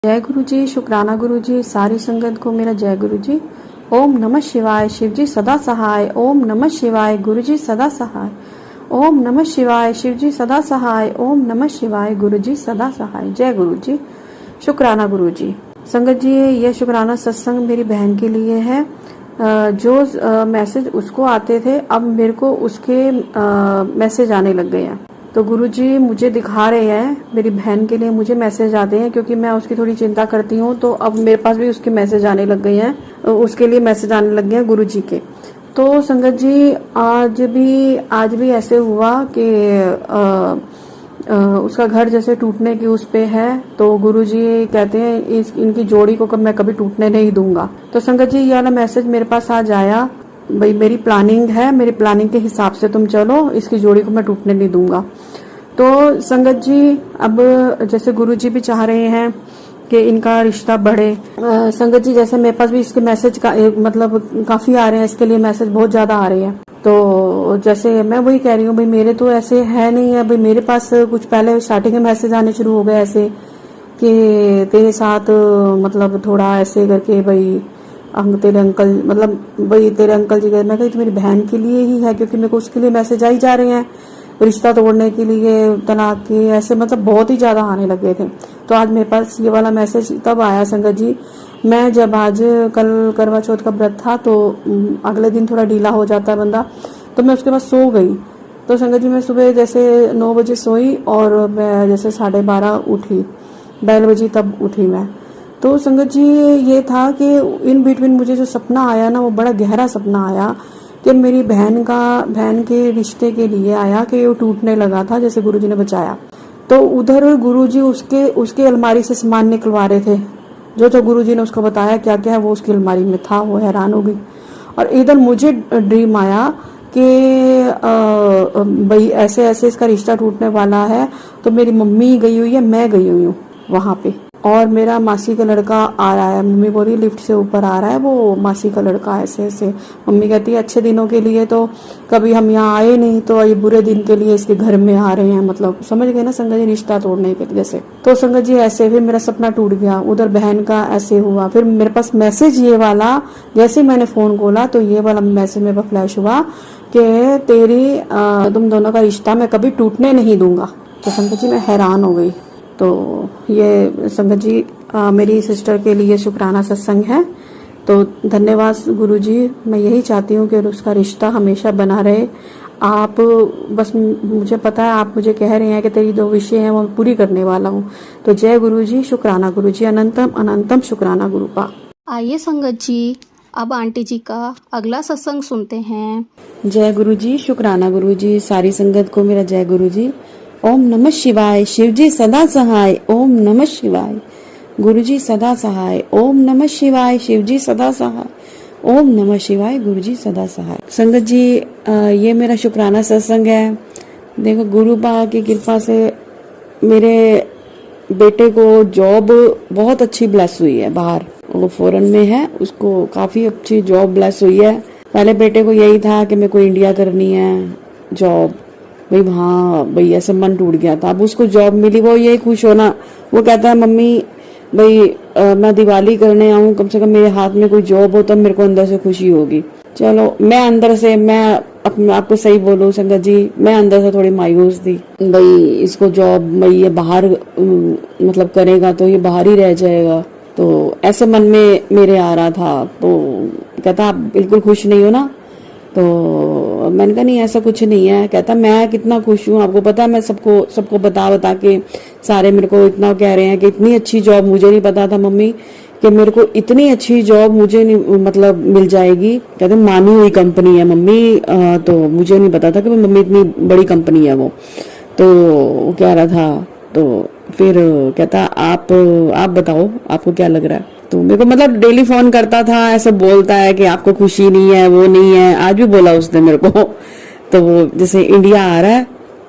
जय गुरु जी, शुक्राना गुरु जी, सारी संगत को मेरा जय गुरु जी। ओम नमः शिवाय, शिव जी सदा सहाय। ओम नमः शिवाय, गुरु जी सदा सहाय। ओम नमः शिवाय, शिव जी सदा सहाय। ओम नमः शिवाय, गुरु जी सदा सहाय। जय गुरु जी, शुक्राना गुरु जी। संगत जी, ये शुक्राना सत्संग मेरी बहन के लिए है। जो मैसेज उसको आते थे, अब मेरे को उसके मैसेज आने लग गए हैं। तो गुरुजी मुझे दिखा रहे हैं, मेरी बहन के लिए मुझे मैसेज आते हैं, क्योंकि मैं उसकी थोड़ी चिंता करती हूँ। तो अब मेरे पास भी उसके मैसेज आने लग गए हैं, उसके लिए मैसेज आने लग गए हैं गुरुजी के। तो संगत जी, आज भी ऐसे हुआ कि उसका घर जैसे टूटने की उस पे है। तो गुरुजी कहते हैं इनकी जोड़ी को मैं कभी टूटने नहीं दूंगा। तो संगत जी, ये वाला मैसेज मेरे पास आज आया, भाई मेरी प्लानिंग है, मेरी प्लानिंग के हिसाब से तुम चलो, इसकी जोड़ी को मैं टूटने नहीं दूंगा। तो संगत जी, अब जैसे गुरुजी भी चाह रहे हैं कि इनका रिश्ता बढ़े। संगत जी, जैसे मेरे पास भी इसके मैसेज का मतलब काफी आ रहे हैं, इसके लिए मैसेज बहुत ज्यादा आ रहे हैं। तो जैसे मैं वही कह रही हूँ, भाई मेरे तो ऐसे है नहीं है। भाई मेरे पास कुछ पहले स्टार्टिंग में मैसेज आने शुरू हो गए ऐसे कि तेरे साथ मतलब थोड़ा ऐसे करके, भाई तेरे अंकल, मतलब भाई तेरे अंकल जी, मैं कही तो मेरी बहन के लिए ही है, क्योंकि मेरे को उसके लिए मैसेज आई जा रहे हैं रिश्ता तोड़ने के लिए, तलाक के, ऐसे मतलब बहुत ही ज्यादा आने लगे थे। तो आज मेरे पास ये वाला मैसेज तब आया संगत जी, मैं जब आज कल करवा चौथ का व्रत था, तो अगले दिन थोड़ा ढीला हो जाता है बंदा, तो मैं उसके बाद सो गई। तो संगत जी, मैं सुबह जैसे 9 बजे सोई और मैं जैसे 12:30 उठी, 12 बजे तब उठी मैं। तो संगत जी, ये था कि इन बिटवीन मुझे जो सपना आया ना, वो बड़ा गहरा सपना आया कि मेरी बहन के रिश्ते के लिए आया कि वो टूटने लगा था, जैसे गुरुजी ने बचाया। तो उधर गुरुजी उसके अलमारी से सामान निकलवा रहे थे, जो गुरुजी ने उसको बताया क्या क्या है वो उसकी अलमारी में था। वो हैरान हो गई। और इधर मुझे ड्रीम आया कि भाई ऐसे ऐसे इसका रिश्ता टूटने वाला है। तो मेरी मम्मी गई हुई है, मैं गई हुई हूँ वहां पे, और मेरा मासी का लड़का आ रहा है। मम्मी बोली लिफ्ट से ऊपर आ रहा है वो मासी का लड़का, ऐसे ऐसे। मम्मी कहती है अच्छे दिनों के लिए तो कभी हम यहाँ आए नहीं, तो ये बुरे दिन के लिए इसके घर में आ रहे हैं, मतलब समझ गए ना संगत जी, रिश्ता तोड़ने के जैसे। तो संगत जी, ऐसे फिर मेरा सपना टूट गया, उधर बहन का ऐसे हुआ। फिर मेरे पास मैसेज ये वाला, जैसे मैंने फोन खोला तो ये वाला मैसेज मेरे पास फ्लैश हुआ कि तुम दोनों का रिश्ता मैं कभी टूटने नहीं दूंगा। तो संगत जी, मैं हैरान हो गई। तो ये संगत जी, मेरी सिस्टर के लिए शुक्राना सत्संग है। तो धन्यवाद गुरुजी। मैं यही चाहती हूँ कि उसका रिश्ता हमेशा बना रहे। आप बस, मुझे पता है आप मुझे कह रहे हैं कि तेरी 2 विषय हैं वो मैं पूरी करने वाला हूँ। तो जय गुरुजी, शुक्राना गुरुजी, अनंतम अनंतम शुक्राना गुरुपा। आइए संगत जी, अब आंटी जी का अगला सत्संग सुनते हैं। जय गुरुजी, शुक्राना गुरुजी, सारी संगत को मेरा जय गुरुजी। ओम नमः शिवाय, शिव जी सदा सहाय। ओम नमः शिवाय, गुरु जी सदा सहाय। ओम नमः शिवाय, शिव जी सदा सहाय। ओम नमः शिवाय, गुरु जी सदा सहाय। संगत जी, ये मेरा शुक्राना सत्संग है। देखो, गुरु बा की कृपा से मेरे बेटे को जॉब बहुत अच्छी ब्लेस हुई है बाहर, वो फॉरेन में है, उसको काफी अच्छी जॉब ब्लेस हुई है। पहले बेटे को यही था कि मेरे को इंडिया करनी है जॉब, भाई हाँ भाई, ऐसे मन टूट गया था। अब उसको जॉब मिली, वो यही खुश होना, वो कहता है मम्मी भाई मैं दिवाली करने आऊँ, कम से कम मेरे हाथ में कोई जॉब हो तब मेरे को अंदर से खुशी होगी। चलो, मैं अंदर से, मैं अपने आपको सही बोलूं संगत जी, मैं अंदर से थोड़ी मायूस थी, भाई इसको जॉब, भाई ये बाहर मतलब करेगा तो ये बाहर ही रह जाएगा। तो ऐसे मन में मेरे आ रहा था। तो कहता आप बिल्कुल खुश नहीं हो ना? तो मैंने कहा नहीं, ऐसा कुछ नहीं है। कहता मैं कितना खुश हूँ, आपको पता है, मैं सबको बता के सारे मेरे को इतना कह रहे हैं कि इतनी अच्छी जॉब, मुझे नहीं पता था मम्मी कि मेरे को इतनी अच्छी जॉब मुझे नहीं मतलब मिल जाएगी। कहते मानी हुई कंपनी है मम्मी, तो मुझे नहीं पता था कि मम्मी इतनी बड़ी कंपनी है वो। तो वो कह रहा था। तो फिर कहता आप बताओ आपको क्या लग रहा है? तो मेरे को मतलब डेली फोन करता था, ऐसे बोलता है कि आपको खुशी नहीं है, वो नहीं है। आज भी बोला उसने मेरे को। तो वो जैसे इंडिया आ रहा है,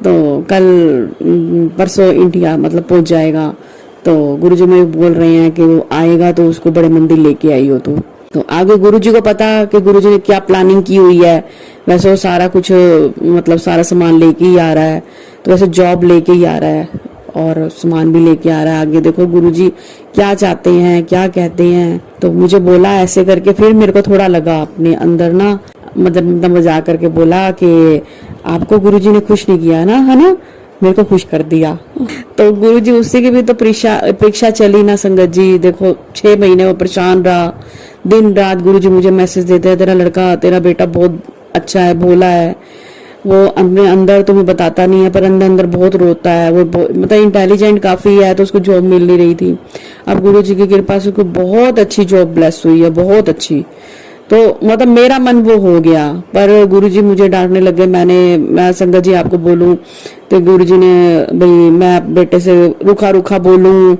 तो कल परसों इंडिया मतलब पहुंच जाएगा। तो गुरुजी मेरे बोल रहे हैं कि वो आएगा तो उसको बड़े मंदिर लेके आई हो। तो आगे गुरुजी को पता कि गुरुजी ने क्या प्लानिंग की हुई है। वैसे वो सारा कुछ मतलब सारा सामान लेके ही आ रहा है, तो वैसे जॉब लेके ही आ रहा है। और सामान भी लेके आ रहा है। आगे देखो गुरुजी क्या चाहते हैं, क्या कहते हैं। तो मुझे बोला ऐसे करके, फिर मेरे को थोड़ा लगा अपने अंदर ना, मतलब मजाक करके बोला कि आपको गुरुजी ने खुश नहीं किया ना, है ना, मेरे को खुश कर दिया। तो गुरुजी उससे की भी तो परीक्षा चली ना संगत जी। देखो 6 महीने वो परेशान रहा, दिन रात गुरुजी मुझे मैसेज देते हैं, तेरा लड़का, तेरा बेटा बहुत अच्छा है, भोला है, वो अपने अंदर तुम्हें बताता नहीं है पर अंदर अंदर बहुत रोता है, वो मतलब इंटेलिजेंट काफी है, तो उसको जॉब मिल नहीं रही थी। अब गुरुजी की कृपा से उसको बहुत अच्छी जॉब ब्लेस हुई है, बहुत अच्छी। तो मतलब मेरा मन वो हो गया, पर गुरुजी मुझे डांटने लगे। मैं संगत जी आपको बोलूं तो गुरुजी ने भाई मैं बेटे से रूखा रूखा बोलूं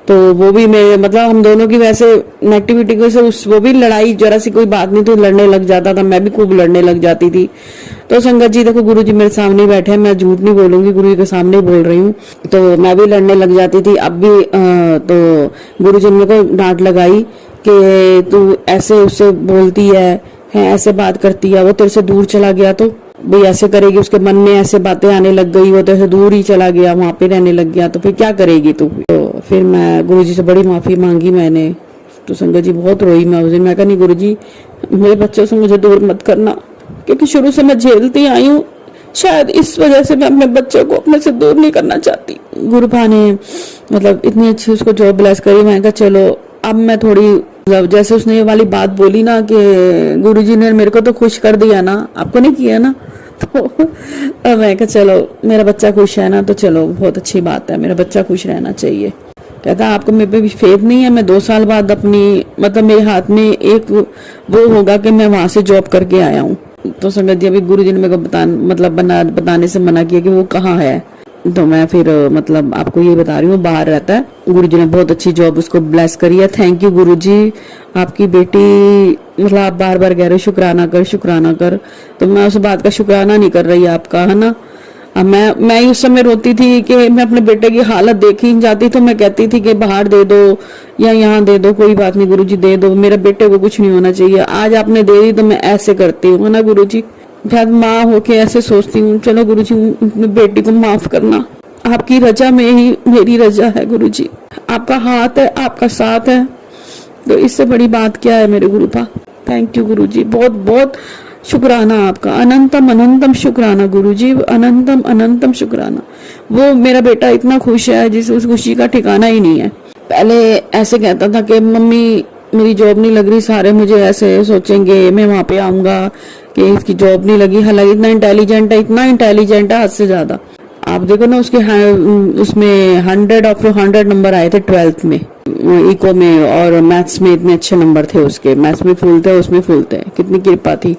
तो वो भी मेरे मतलब हम दोनों की वैसे नेगेटिविटी को से वो भी लड़ाई जरा सी कोई बात नहीं तो लड़ने लग जाता था, मैं भी खूब लड़ने लग जाती थी। तो संगत जी देखो गुरुजी मेरे सामने बैठे हैं, मैं झूठ नहीं बोलूंगी, गुरुजी के सामने बोल रही हूँ। तो मैं भी लड़ने लग जाती थी। अब भी तो गुरुजी ने मेरे को डांट लगाई कि तू ऐसे उससे बोलती है ऐसे बात करती है, वो तेरे से दूर चला गया तो भाई ऐसे करेगी, उसके मन में ऐसे बातें आने लग गई, वो तेरे से दूर ही चला गया, वहां पे रहने लग गया, तो फिर क्या करेगी तू। तो फिर मैं गुरुजी से बड़ी माफी मांगी मैंने। तो संगत जी बहुत रोई मैं उस दिन। मैं कहा नहीं गुरुजी मेरे बच्चों से मुझे दूर मत करना, क्योंकि शुरू से मैं झेलती आई हूँ, शायद इस वजह से मैं अपने बच्चे को अपने से दूर नहीं करना चाहती। गुरुपा ने मतलब इतनी अच्छी उसको जॉब ब्लेस करी। मैं कहा चलो अब मैं थोड़ी मतलब जैसे उसने ये वाली बात बोली ना कि गुरुजी ने मेरे को तो खुश कर दिया ना, आपको नहीं किया ना। तो अब मैं कहा चलो मेरा बच्चा खुश है ना, तो चलो बहुत अच्छी बात है, मेरा बच्चा खुश रहना चाहिए। कहता आपको मेरे पे भी फेथ नहीं है, मैं 2 साल बाद अपनी मतलब मेरे हाथ में एक वो होगा कि मैं वहां से जॉब करके आया हूँ। तो संगत जी अभी गुरुजी ने मेरे को बताने से मना किया कि वो कहाँ है। तो मैं फिर मतलब आपको ये बता रही हूँ, बाहर रहता है। गुरुजी ने बहुत अच्छी जॉब उसको ब्लेस करी है। थैंक यू गुरुजी, आपकी बेटी मतलब आप बार बार कह रहे शुक्राना कर शुक्राना कर, तो मैं उस बात का शुक्राना नहीं कर रही आपका, है ना। अब मैं उस समय रोती थी कि मैं अपने बेटे की हालत देख ही नहीं जाती, तो मैं कहती थी कि बाहर दे दो या यहाँ दे दो, कोई बात नहीं गुरुजी दे दो, मेरे बेटे को कुछ नहीं होना चाहिए। आज आपने दे दी तो मैं ऐसे करती हूँ, है ना गुरुजी। शायद माँ होके ऐसे सोचती हूँ, चलो गुरुजी अपनी बेटी को माफ करना, आपकी रजा में ही मेरी रजा है गुरुजी, आपका हाथ है, आपका साथ है, तो इससे बड़ी बात क्या है मेरे गुरुपा। थैंक यू गुरुजी, बहुत बहुत शुक्राना आपका, अनंतम अनंतम शुक्राना गुरुजी, अनंतम अनंतम शुक्राना। वो मेरा बेटा इतना खुश है जिस उस खुशी का ठिकाना ही नहीं है। पहले ऐसे कहता था कि मम्मी मेरी जॉब नहीं लग रही, सारे मुझे ऐसे सोचेंगे, मैं वहां पे आऊंगा कि इसकी जॉब नहीं लगी। हालांकि इतना इंटेलिजेंट है हद से ज्यादा। आप देखो ना उसके उसमें 100 नंबर आए थे 12th में इको में, और मैथ्स में इतने अच्छे नंबर थे उसके, मैथ्स में फुल थे, उसमें फुल थे, कितनी कृपा थी।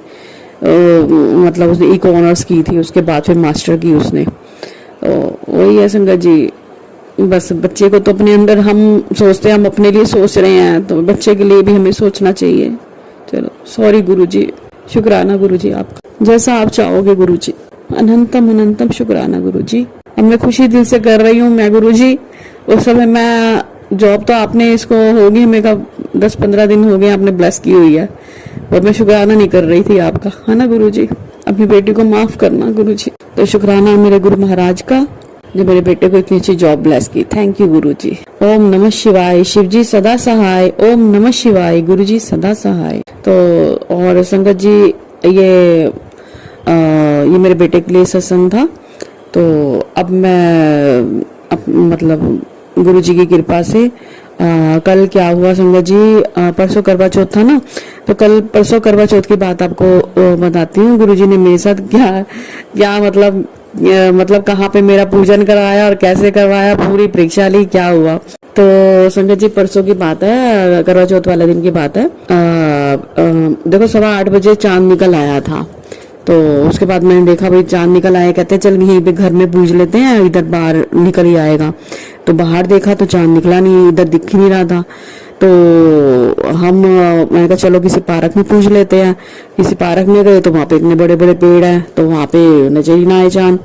मतलब उसने इको ऑनर्स की थी, उसके बाद फिर मास्टर की उसने। तो वही है संगत जी, बस बच्चे को तो अपने अंदर हम सोचते हैं हम अपने लिए सोच रहे हैं, तो बच्चे के लिए भी हमें सोचना चाहिए। चलो सॉरी गुरुजी, शुक्राना गुरुजी आपका, जैसा आप चाहोगे गुरुजी, अनंतम अनंतम शुक्राना गुरुजी। अब मैं खुशी दिल से कर रही हूँ मैं गुरुजी। उस समय मैं जॉब तो आपने इसको होगी हमें का 10-15 दिन हो गए आपने ब्लेस की हुई है, और मैं शुक्राना नहीं कर रही थी आपका, है ना गुरुजी। अपनी बेटी को माफ करना गुरुजी। तो शुक्राना मेरे गुरु महाराज का जो मेरे बेटे को इतनी अच्छी जॉब ब्लेस की। थैंक यू गुरुजी। ओम नमः शिवाय, शिव जी सदा सहाय। ओम नमः शिवाय, गुरुजी सदा सहाय। तो और संगत जी ये मेरे बेटे के लिए सत्संग था। तो अब मैं मतलब गुरुजी की कृपा से कल क्या हुआ संगत जी, परसों करवा चौथ था ना, तो कल परसों करवा चौथ की बात आपको बताती हूँ। गुरुजी ने मेरे साथ क्या मतलब कहाँ पे मेरा पूजन करवाया और कैसे करवाया, पूरी परीक्षा ली, क्या हुआ। तो संगत जी परसों की बात है, करवा चौथ वाले दिन की बात है। देखो 8:15 बजे चांद निकल आया था। तो उसके बाद मैंने देखा भाई चांद निकल आया, कहते चल यहीं पे घर में पूज लेते हैं, इधर बाहर निकल ही आएगा। तो बाहर देखा तो चांद निकला नहीं, इधर दिख ही नहीं रहा था। तो मैंने कहा चलो किसी पार्क में पूछ लेते हैं। किसी पार्क में गए तो वहां पे इतने बड़े बड़े पेड़ हैं, तो वहां पे नजर ही ना आए चांद।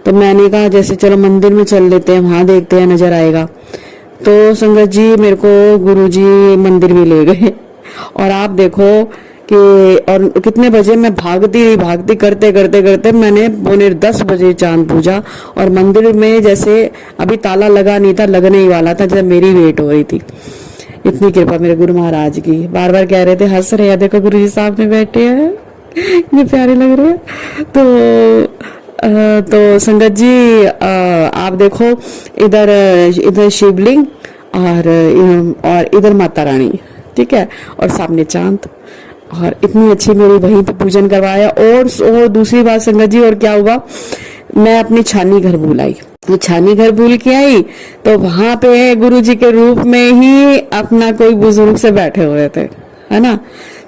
तो मैंने कहा जैसे चलो मंदिर में चल लेते हैं, वहां देखते हैं नजर आएगा। तो संगत जी मेरे को गुरुजी मंदिर में ले गए, और आप देखो कि और कितने बजे मैं भागती करते करते करते मैंने 9:45 बजे चांद पूजा। और मंदिर में जैसे अभी ताला लगा नहीं था, लगने ही वाला था, जब मेरी वेट हो रही थी। इतनी कृपा मेरे गुरु महाराज की। बार बार कह रहे थे, हंस रहे हैं, देखो गुरु जी सामने बैठे हैं, ये प्यारे लग रहे हैं। तो संगत जी आप देखो, इधर शिवलिंग और इधर माता रानी, ठीक है, और सामने चांद। और इतनी अच्छी मेरी वहीं पे पूजन करवाया। और दूसरी बात संगत जी, और क्या हुआ, मैं अपनी छानी घर भूल आई। तो छानी घर भूल के आई तो वहां पे गुरु जी के रूप में ही अपना कोई बुजुर्ग से बैठे हुए थे, है ना।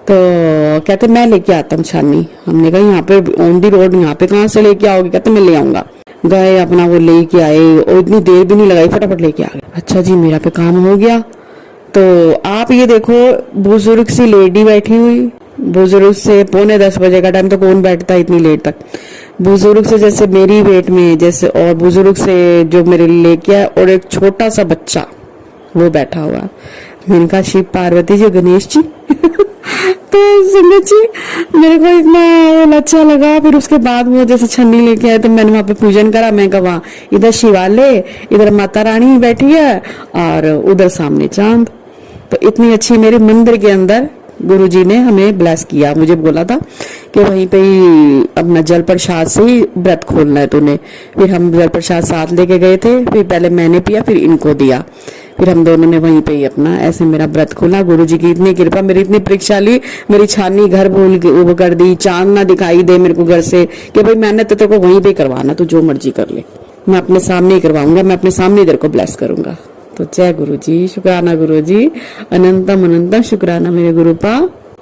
तो कहते मैं लेके आता हूँ छानी। हमने कहा यहाँ पे ऑन दी रोड, यहाँ पे कहाँ से लेके आओगे? कहते मैं ले आऊंगा। गए, अपना वो लेके आए और इतनी देर भी नहीं लगाई, फटाफट लेके आ गए। अच्छा जी, मेरा पे काम हो गया। तो आप ये देखो, बुजुर्ग सी लेडी बैठी हुई, बुजुर्ग से 9:45 बजे का टाइम, तो कौन बैठता है इतनी लेट तक? बुजुर्ग से जैसे मेरी वेट में जैसे, और बुजुर्ग से जो मेरे लेके आया, और एक छोटा सा बच्चा वो बैठा हुआ। मैंने कहा शिव पार्वती जी, गणेश जी। तो संगत जी मेरे को इतना अच्छा लगा। फिर उसके बाद वो जैसे छन्नी लेके आए तो मैंने वहां पे पूजन करा। मैं कहा इधर शिवालय, इधर माता रानी बैठी है और उधर सामने चांद। तो इतनी अच्छी मेरे मंदिर के अंदर गुरुजी ने हमें ब्लेस किया। मुझे बोला था कि वहीं पे ही अपना जल प्रसाद से ही व्रत खोलना है तूने। फिर हम जल प्रसाद साथ लेके गए थे, फिर पहले मैंने पिया, फिर इनको दिया, फिर हम दोनों ने वहीं पे ही अपना ऐसे मेरा व्रत खोला। गुरुजी की इतनी कृपा, मेरी इतनी परीक्षा ली, मेरी छानी घर भूल वो कर दी, चांद ना दिखाई दे मेरे को घर से कि भाई मैंने तो तेरे को वहीं पे करवाना, तू जो मर्जी कर ले, मैं अपने सामने ही करवाऊंगा, मैं अपने सामने तेरे को ब्लेस करूंगा। तो जय गुरु जी, शुक्राना गुरु जी, अनंतम अनंतम शुक्राना मेरे गुरुपा,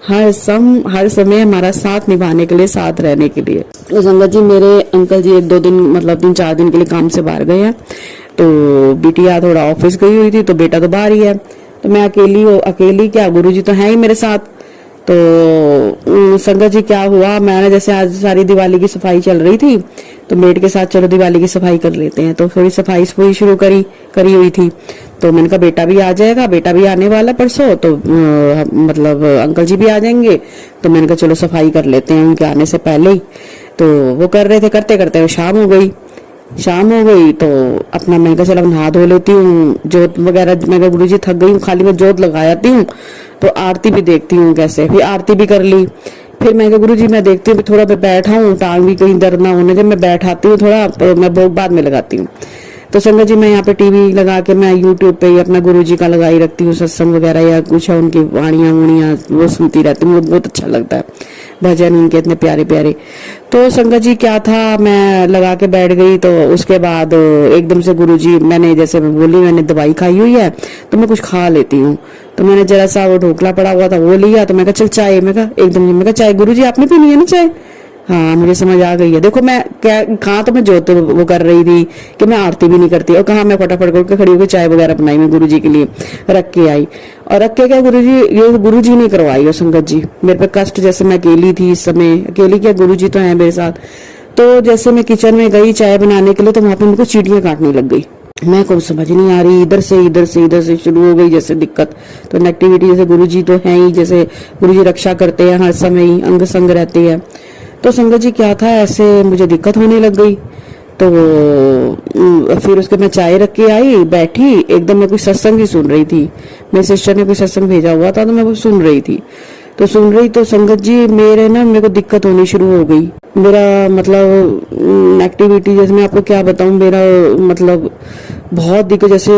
हर समय हमारा साथ निभाने के लिए, साथ रहने के लिए। तो संगत जी मेरे अंकल जी 1-2 दिन मतलब 3-4 दिन के लिए काम से बाहर गए हैं। तो बिटिया थोड़ा ऑफिस गई हुई थी, तो बेटा तो बाहर ही है। तो मैं अकेली क्या, गुरु जी तो है ही मेरे साथ। तो संगत जी क्या हुआ, मैंने जैसे आज सारी दिवाली की सफाई चल रही थी, तो मेड के साथ चलो दिवाली की सफाई कर लेते हैं। तो थोड़ी सफाई शुरू करी हुई थी। तो मैंने कहा बेटा भी आ जाएगा, बेटा भी आने वाला परसों, तो मतलब अंकल जी भी आ जाएंगे। तो मैंने कहा चलो सफाई कर लेते हैं उनके आने से पहले ही। तो वो कर रहे थे, करते करते शाम हो गई। तो अपना मैंने कहा चलो नहा धो लेती हूँ, जोत वगैरह, मैं गुरु जी थक गई हूँ, खाली मैं जोत लगाती हूँ, तो आरती भी देखती हूँ कैसे। फिर आरती भी कर ली। फिर मैं गुरु जी मैं देखती हूँ थोड़ा बैठा हूँ, टांग भी कहीं दर्द ना होने, जब मैं बैठाती हूँ थोड़ा, तो मैं भोग बाद में लगाती हूँ। तो संगत जी मैं यहाँ पे टीवी लगा के मैं यूट्यूब पे ही अपना गुरु जी का लगाई रखती हूँ, सत्संग वगैरह या कुछ है उनकी वाणियां वो सुनती रहती हूँ, बहुत अच्छा लगता है, भजन उनके इतने प्यारे प्यारे। तो संगत जी क्या था, मैं लगा के बैठ गई। तो उसके बाद एकदम से गुरु जी, मैंने जैसे मैं बोली मैंने दवाई खाई हुई है तो मैं कुछ खा लेती हूँ। तो मैंने जरा सा वो ढोकला पड़ा हुआ था वो लिया। तो मैं कहा चल चाय, मैं कहा चाय गुरु जी आपने पीनी है ना चाय? हाँ मुझे समझ आ गई है। देखो मैं क्या कहाँ तो मैं जोत वो कर रही थी कि मैं आरती भी नहीं करती, और कहाँ मैं फटाफट करके खड़ी होकर चाय वगैरह बनाई, मैं गुरु जी के लिए रख के आई। और रख के क्या गुरु जी, ये गुरु जी ने करवाई हो संगत जी। मेरे पे कष्ट, जैसे मैं अकेली थी इस समय, अकेली क्या गुरु जी तो है मेरे साथ। तो जैसे मैं किचन में गई चाय बनाने के लिए, तो वहां पे मुझको चींटियां काटने लग गई। मैं कुछ समझ नहीं आ रही, इधर से शुरू हो गई जैसे दिक्कत। तो नेगेटिविटी, जैसे गुरु जी तो है ही, जैसे गुरु जी रक्षा करते हैं हर समय ही, अंग संग रहते हैं। तो संगत जी क्या था, ऐसे मुझे दिक्कत होने लग गई। तो फिर उसके मैं चाय रख के आई, बैठी, एकदम मैं कुछ सत्संग ही सुन रही थी। मेरी सिस्टर ने कुछ सत्संग भेजा हुआ था, तो मैं वो सुन रही थी। तो संगत जी मेरे को दिक्कत होनी शुरू हो गई। मेरा मतलब एक्टिविटी, जैसे मैं आपको क्या बताऊं, मेरा मतलब बहुत दिक्कत, जैसे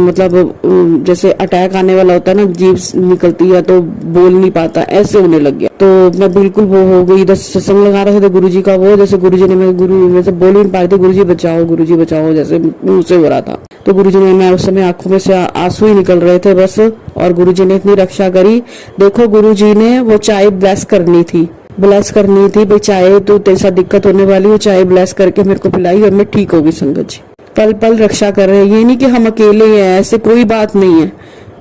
मतलब जैसे अटैक आने वाला होता है ना, जीभ निकलती है तो बोल नहीं पाता, ऐसे होने लग गया। तो मैं बिल्कुल वो हो गई। इधर सत्संग लगा रहे थे गुरु जी का, वो जैसे गुरु जी ने मैं से बोल ही नहीं पा रही थी, गुरु जी बचाओ, जैसे मुंह से हो रहा था। तो गुरु जी ने, मैं उस समय आंखों में से आंसू ही निकल रहे थे बस, और गुरु जी ने इतनी रक्षा करी। देखो गुरु जी ने वो चाय ब्लेस करनी थी भाई, चाय तो तेरे साथ दिक्कत होने वाली, वो चाय ब्लेस करके मेरे को पिलाई और मैं ठीक हो गई। संगत जी पल पल रक्षा कर रहे हैं, ये नहीं कि हम अकेले हैं, ऐसे कोई बात नहीं है।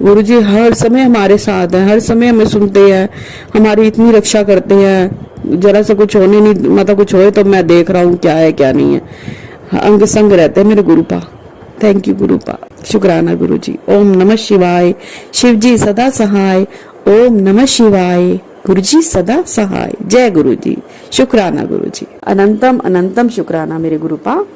गुरु जी हर समय हमारे साथ है, हर समय हमें सुनते हैं, हमारी इतनी रक्षा करते हैं। जरा सा कुछ होने नहीं, मतलब कुछ होए तो मैं देख रहा हूँ क्या है क्या नहीं है, अंग संग रहते हैं मेरे गुरुपा। थैंक यू गुरुपा, शुक्राना गुरु जी। ओम नमः शिवाय, शिव जी सदा सहाय। ओम नमः शिवाय। गुरु जी सदा सहाय। जय गुरु जी। शुक्राना गुरु जी। अनंतम अनंतम शुक्राना मेरे गुरुपा।